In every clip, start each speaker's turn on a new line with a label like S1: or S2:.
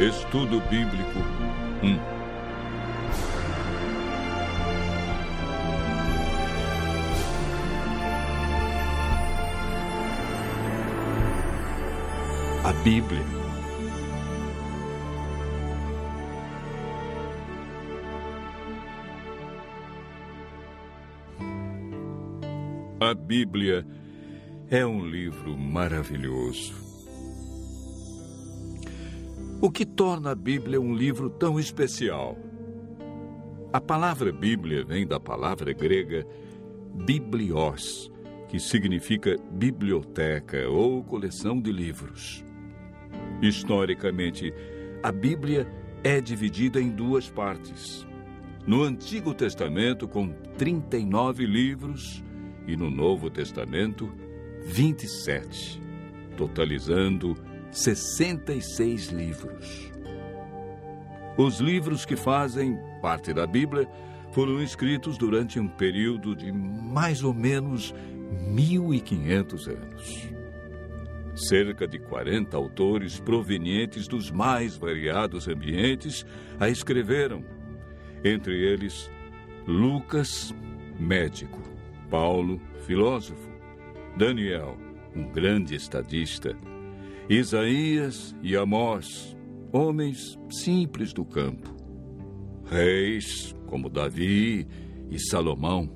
S1: Estudo Bíblico 1. A Bíblia. A Bíblia é um livro maravilhoso. O que torna a Bíblia um livro tão especial? A palavra Bíblia vem da palavra grega biblios, que significa biblioteca ou coleção de livros. Historicamente, a Bíblia é dividida em duas partes. No Antigo Testamento, com 39 livros, e no Novo Testamento, 27, totalizando 66 livros. Os livros que fazem parte da Bíblia foram escritos durante um período de mais ou menos 1.500 anos. Cerca de 40 autores provenientes dos mais variados ambientes a escreveram. Entre eles, Lucas, médico; Paulo, filósofo; Daniel, um grande estadista; Isaías e Amós, homens simples do campo; reis como Davi e Salomão.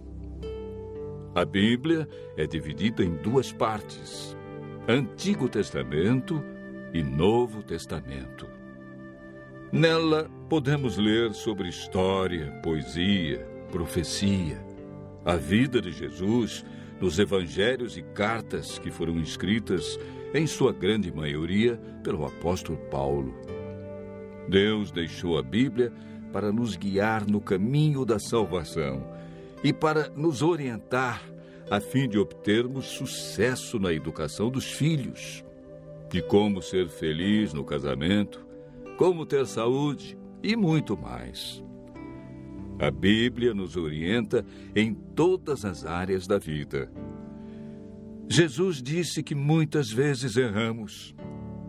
S1: A Bíblia é dividida em duas partes: Antigo Testamento e Novo Testamento. Nela podemos ler sobre história, poesia, profecia, a vida de Jesus, nos evangelhos e cartas que foram escritas, em sua grande maioria, pelo apóstolo Paulo. Deus deixou a Bíblia para nos guiar no caminho da salvação e para nos orientar a fim de obtermos sucesso na educação dos filhos, de como ser feliz no casamento, como ter saúde e muito mais. A Bíblia nos orienta em todas as áreas da vida. Jesus disse que muitas vezes erramos,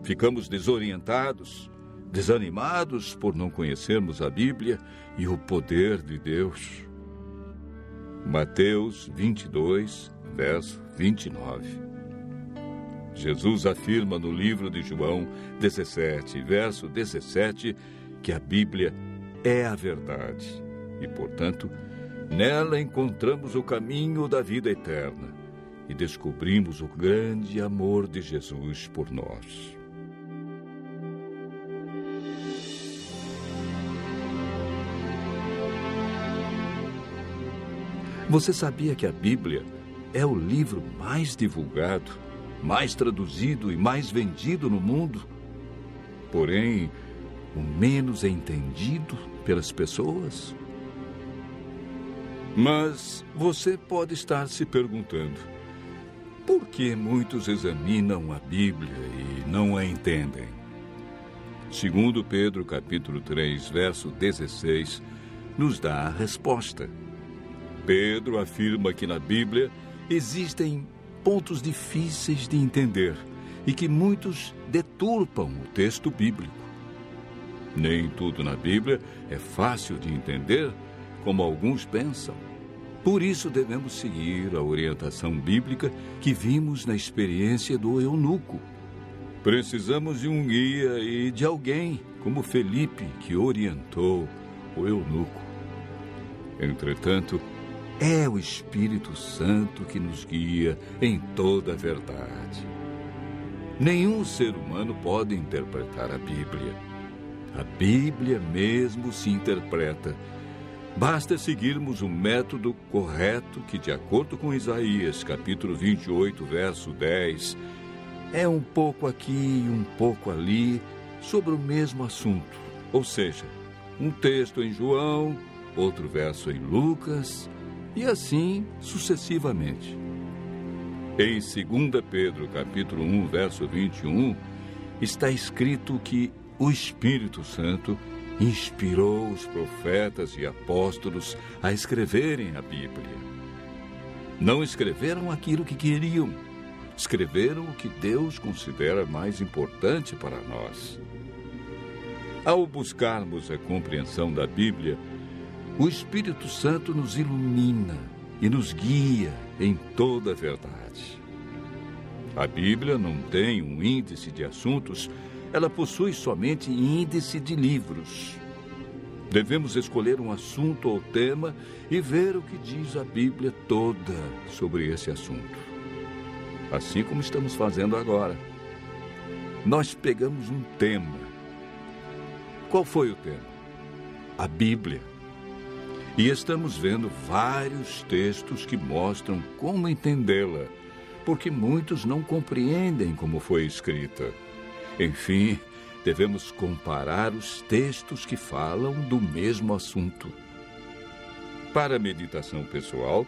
S1: ficamos desorientados, desanimados por não conhecermos a Bíblia e o poder de Deus. Mateus 22, verso 29. Jesus afirma no livro de João 17, verso 17, que a Bíblia é a verdade e, portanto, nela encontramos o caminho da vida eterna e descobrimos o grande amor de Jesus por nós. Você sabia que a Bíblia é o livro mais divulgado, mais traduzido e mais vendido no mundo? Porém, o menos entendido pelas pessoas? Mas você pode estar se perguntando: por que muitos examinam a Bíblia e não a entendem? Segundo Pedro, capítulo 3, verso 16, nos dá a resposta. Pedro afirma que na Bíblia existem pontos difíceis de entender e que muitos deturpam o texto bíblico. Nem tudo na Bíblia é fácil de entender, como alguns pensam. Por isso devemos seguir a orientação bíblica que vimos na experiência do eunuco. Precisamos de um guia e de alguém como Felipe, que orientou o eunuco. Entretanto, é o Espírito Santo que nos guia em toda a verdade. Nenhum ser humano pode interpretar a Bíblia. A Bíblia mesmo se interpreta. Basta seguirmos o método correto que, de acordo com Isaías, capítulo 28, verso 10, é um pouco aqui e um pouco ali sobre o mesmo assunto. Ou seja, um texto em João, outro verso em Lucas, e assim sucessivamente. Em 2 Pedro, capítulo 1, verso 21, está escrito que o Espírito Santo inspirou os profetas e apóstolos a escreverem a Bíblia. Não escreveram aquilo que queriam, escreveram o que Deus considera mais importante para nós. Ao buscarmos a compreensão da Bíblia, o Espírito Santo nos ilumina e nos guia em toda a verdade. A Bíblia não tem um índice de assuntos, ela possui somente índice de livros. Devemos escolher um assunto ou tema e ver o que diz a Bíblia toda sobre esse assunto. Assim como estamos fazendo agora. Nós pegamos um tema. Qual foi o tema? A Bíblia. E estamos vendo vários textos que mostram como entendê-la, porque muitos não compreendem como foi escrita. Enfim, devemos comparar os textos que falam do mesmo assunto. Para a meditação pessoal,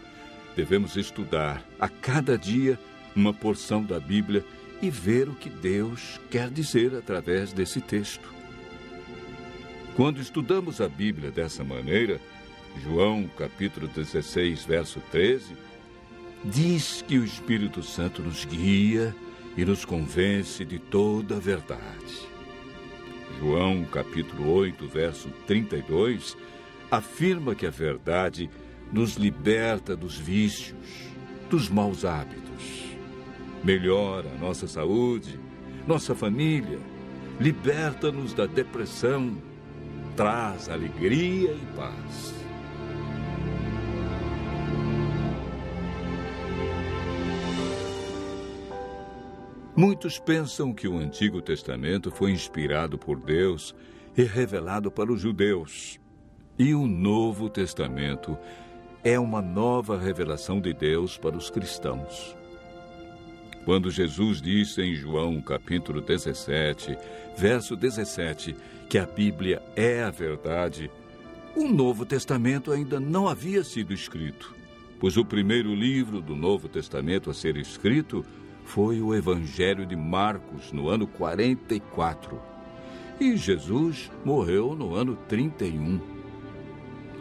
S1: devemos estudar a cada dia uma porção da Bíblia e ver o que Deus quer dizer através desse texto. Quando estudamos a Bíblia dessa maneira, João, capítulo 16, verso 13, diz que o Espírito Santo nos guia e nos convence de toda a verdade. João, capítulo 8, verso 32, afirma que a verdade nos liberta dos vícios, dos maus hábitos, melhora nossa saúde, nossa família, liberta-nos da depressão, traz alegria e paz. Muitos pensam que o Antigo Testamento foi inspirado por Deus e revelado para os judeus. E o Novo Testamento é uma nova revelação de Deus para os cristãos. Quando Jesus disse em João, capítulo 17, verso 17, que a Bíblia é a verdade, o Novo Testamento ainda não havia sido escrito, pois o primeiro livro do Novo Testamento a ser escrito foi o Evangelho de Marcos, no ano 44. E Jesus morreu no ano 31.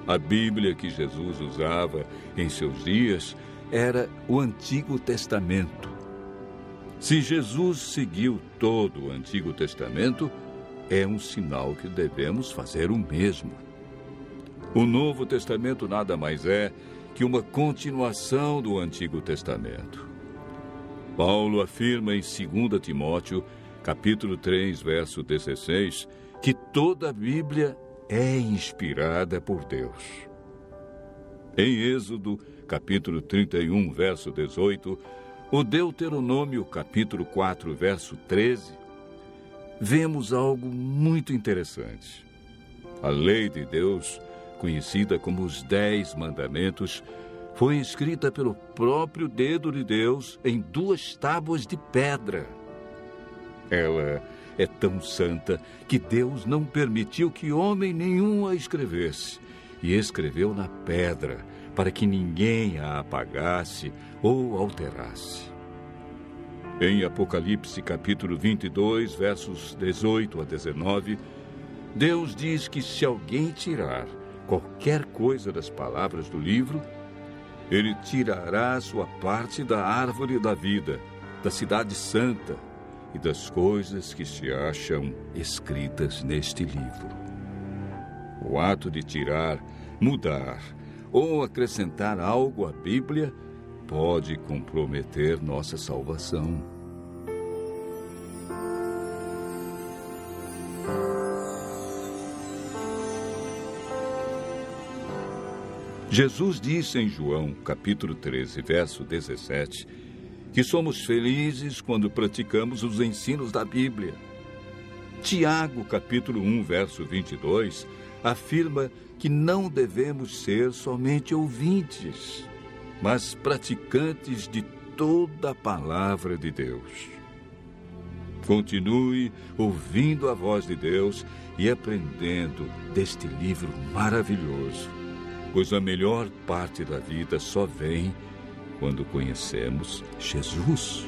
S1: A Bíblia que Jesus usava em seus dias era o Antigo Testamento. Se Jesus seguiu todo o Antigo Testamento, é um sinal que devemos fazer o mesmo. O Novo Testamento nada mais é que uma continuação do Antigo Testamento. Paulo afirma em 2 Timóteo, capítulo 3, verso 16, que toda a Bíblia é inspirada por Deus. Em Êxodo, capítulo 31, verso 18, o Deuteronômio, capítulo 4, verso 13, vemos algo muito interessante. A lei de Deus, conhecida como os 10 Mandamentos, foi escrita pelo próprio dedo de Deus em 2 tábuas de pedra. Ela é tão santa que Deus não permitiu que homem nenhum a escrevesse, e escreveu na pedra, para que ninguém a apagasse ou alterasse. Em Apocalipse, capítulo 22, versos 18 a 19, Deus diz que se alguém tirar qualquer coisa das palavras do livro, Ele tirará sua parte da árvore da vida, da cidade santa e das coisas que se acham escritas neste livro. O ato de tirar, mudar ou acrescentar algo à Bíblia pode comprometer nossa salvação. Jesus disse em João, capítulo 13, verso 17, que somos felizes quando praticamos os ensinos da Bíblia. Tiago, capítulo 1, verso 22, afirma que não devemos ser somente ouvintes, mas praticantes de toda a palavra de Deus. Continue ouvindo a voz de Deus e aprendendo deste livro maravilhoso, pois a melhor parte da vida só vem quando conhecemos Jesus.